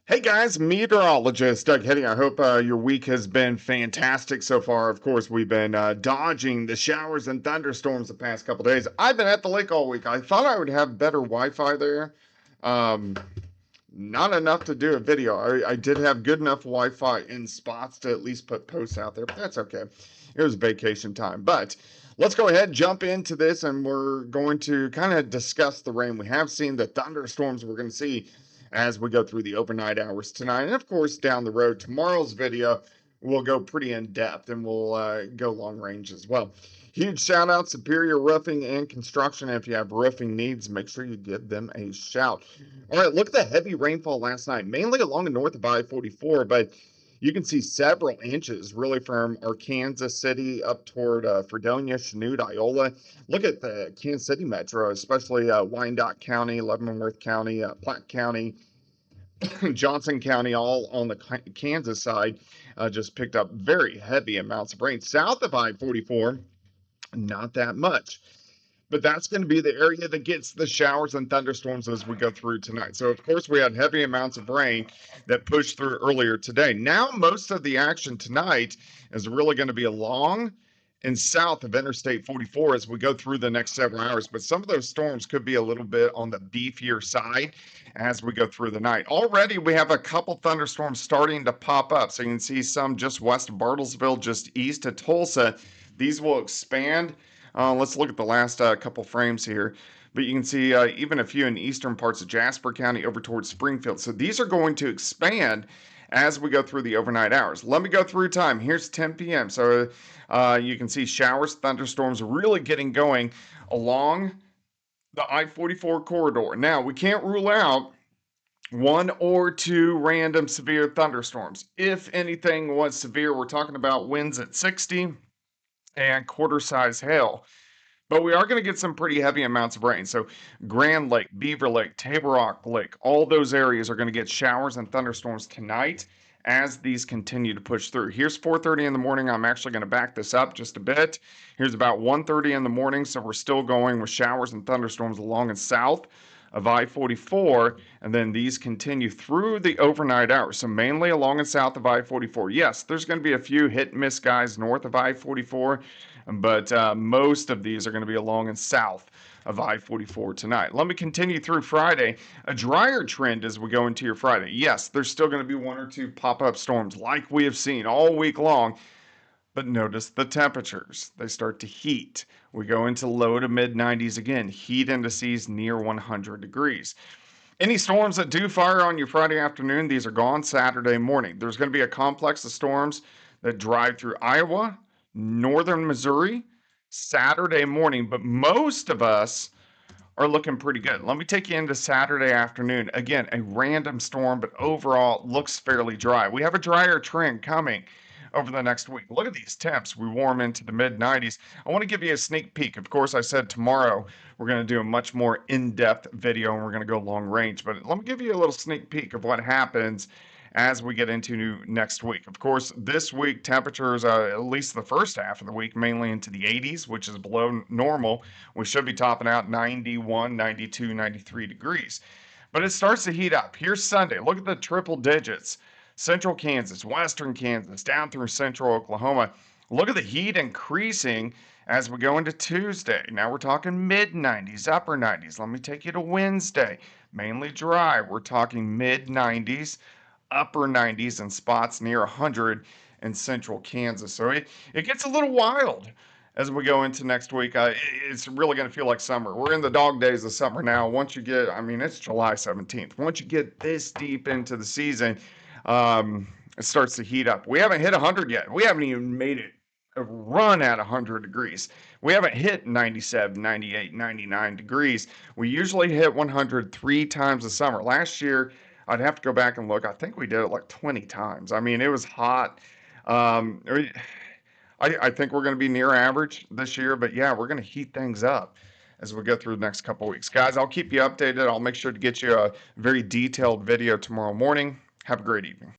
Hey guys, meteorologist Doug Heading. I hope your week has been fantastic so far. Of course, we've been dodging the showers and thunderstorms the past couple days. I've been at the lake all week. I thought I would have better Wi-Fi there. Um, Not enough to do a video. I did have good enough Wi-Fi in spots to at least put posts out there, but that's okay. It was vacation time. But let's go ahead, jump into this, and we're going to kind of discuss the rain. We have seen the thunderstorms we're going to see as we go through the overnight hours tonight. And of course, down the road, tomorrow's video will go pretty in depth and we'll go long range as well. Huge shout out Superior Roofing and Construction. If you have roofing needs, make sure you give them a shout. All right, look at the heavy rainfall last night, mainly along the north of I-44, but you can see several inches really from Arkansas City up toward Fredonia, Chanute, Iola. Look at the Kansas City metro, especially Wyandotte County, Leavenworth County, Platte County, Johnson County, all on the Kansas side, just picked up very heavy amounts of rain. South of I-44, not that much. But that's going to be the area that gets the showers and thunderstorms as we go through tonight. So, of course, we had heavy amounts of rain that pushed through earlier today. Now, most of the action tonight is really going to be along and south of Interstate 44 as we go through the next several hours. But some of those storms could be a little bit on the beefier side as we go through the night. Already, we have a couple thunderstorms starting to pop up. So you can see some just west of Bartlesville, just east of Tulsa. These will expand. Let's look at the last couple frames here. But you can see even a few in eastern parts of Jasper County over towards Springfield. So these are going to expand as we go through the overnight hours. Let me go through time. Here's 10 p.m. So you can see showers, thunderstorms really getting going along the I-44 corridor. Now, we can't rule out one or two random severe thunderstorms. If anything was severe, we're talking about winds at 60 and quarter-size hail. But we are going to get some pretty heavy amounts of rain. So Grand Lake, Beaver Lake, Table Rock Lake, all those areas are going to get showers and thunderstorms tonight as these continue to push through. Here's 4:30 in the morning. I'm actually going to back this up just a bit. Here's about 1:30 in the morning. So we're still going with showers and thunderstorms along and south of I-44, and then these continue through the overnight hours. So mainly along and south of I-44. Yes, there's going to be a few hit and miss guys north of I-44, but most of these are going to be along and south of I-44 tonight. Let me continue through Friday. A drier trend as we go into your Friday. Yes, there's still going to be one or two pop-up storms like we have seen all week long. But notice the temperatures. They start to heat. We go into low to mid 90s again. Heat indices near 100 degrees. Any storms that do fire on you Friday afternoon, these are gone Saturday morning. There's going to be a complex of storms that drive through Iowa, northern Missouri, Saturday morning, but most of us are looking pretty good. Let me take you into Saturday afternoon. Again, a random storm, but overall looks fairly dry. We have a drier trend coming over the next week. Look at these temps. We warm into the mid 90s. I want to give you a sneak peek. Of course, I said tomorrow we're going to do a much more in-depth video and we're going to go long range, but let me give you a little sneak peek of what happens as we get into next week. Of course, this week temperatures, at least the first half of the week, mainly into the 80s, which is below normal. We should be topping out 91, 92, 93 degrees. But it starts to heat up. Here's Sunday. Look at the triple digits. Central Kansas, western Kansas, down through central Oklahoma. Look at the heat increasing as we go into Tuesday. Now we're talking mid 90s, upper 90s. Let me take you to Wednesday. Mainly dry. We're talking mid 90s, upper 90s, and spots near 100 in central Kansas. So it gets a little wild as we go into next week. It's really going to feel like summer. We're in the dog days of summer now. Once you get, I mean, it's July 17th. Once you get this deep into the season, it starts to heat up. We haven't hit 100 yet. We haven't even made it a run at 100 degrees. We haven't hit 97, 98, 99 degrees. We usually hit 100 3 times a summer. Last year, I'd have to go back and look. I think we did it like 20 times. I mean, it was hot. I think we're going to be near average this year, but yeah, we're going to heat things up as we go through the next couple of weeks. Guys, I'll keep you updated. I'll make sure to get you a very detailed video tomorrow morning. Have a great evening.